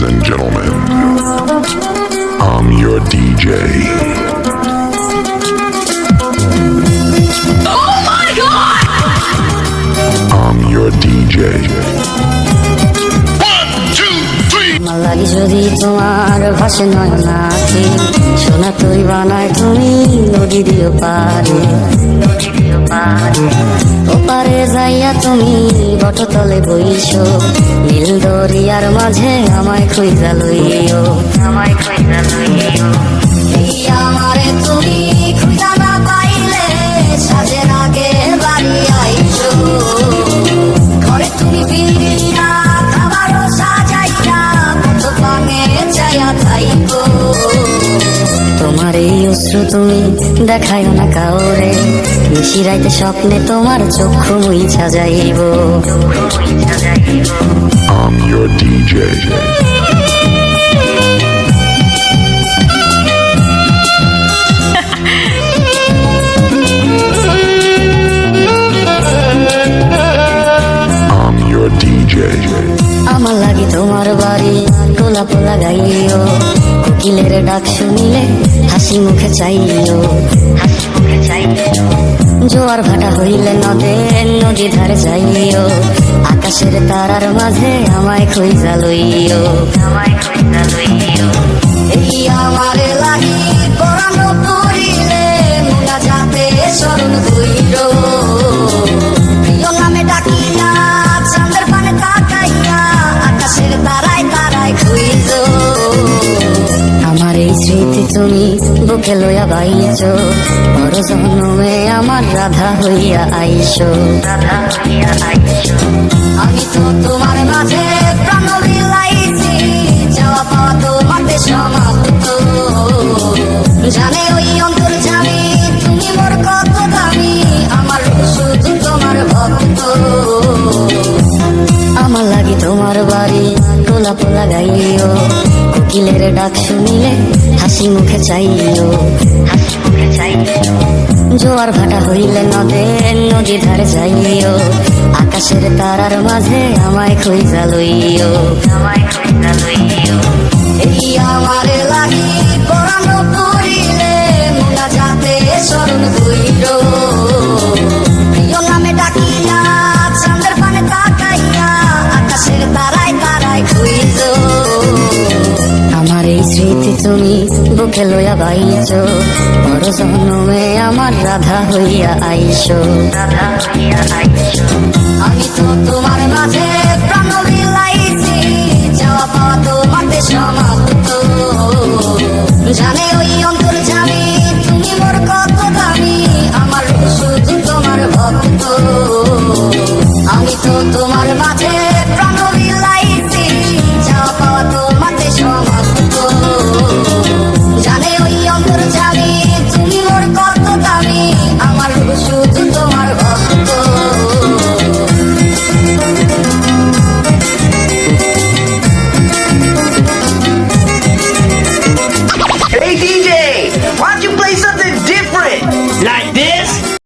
Ladies and gentlemen, I'm your DJ. Oh my God! I'm your DJ. মালালি যদি তোমার ভাসে নয় নাকি সোনা তুই বানায় তুমি নদী দিও পারে ওপারে যাইয়া তুমি বটতলে বইছো নীল দরিয়ার মাঝে আমায় খুঁজা লইও এই আমারে তুমি খুঁজা না পাইলে সাজের আগে বাড়ি আইছো ঘরে তুমি ফিরিয়া খাবারও সাজাইয়া কত পানে চাইয়া থাইকো তোমার এই অশ্রু তুমি দেখায় না কাউরে নিশিরাইতে স্বপ্নে তোমার চক্ষু মুইছা যাইব I'm your DJ. I'm your DJ. আমার লাগি তোমার বাড়ি গোলাপ লাগাইও কোকিলের ডাক শুনিলে হাসি মুখে চাইও জোয়ার ভাটা হইলে নদী ধারে যাইও আকাশের তারার মাঝে আমায় খুঁজা লইও এই আমারে লাগি পরানো পড়িলে মুনা যাতে স্মরণ হইল প্রিয় নামে ডাকিয়া চাঁদের পানে তাকাইয়া আকাশের তারায় তারায় খুঁজ আমার এই স্মৃতি তুমি বুকে লইয়া বাইছো বড় জন্মে আমার রাধা হইয়া আইসো আমি তো তোমার মাঝে প্রাণ বিলাইছি যাওয়া পাওয়া তোমাতে সমাপ্ত জানে ওই অন্তর জানি তুমি মোর কত দামি আমার শুধু তোমার ভক্ত আমার লাগি তোমার বাড়ি গোলাপ লাগাইও কোকিলের ডাক শুনিলে হাসি মুখে চাইও জোয়ার ভাটা হইলে নদী ধারে যাইও আকাশের তারার মাঝে আমায় খুঁজা লইও এই আমারে লাগি পরানো পড়িলে মুনা যাতে স্মরণ হইল প্রিয় নামে ডাকিয়া চাঁদের পানে তাকাইয়া আকাশের তারায় তারায় খুঁজ আমার এই স্মৃতি তুমি বুকে লইয়া বাইছো বড় জন্মে আমার রাধা হইয়া আইসো আমি তো তোমার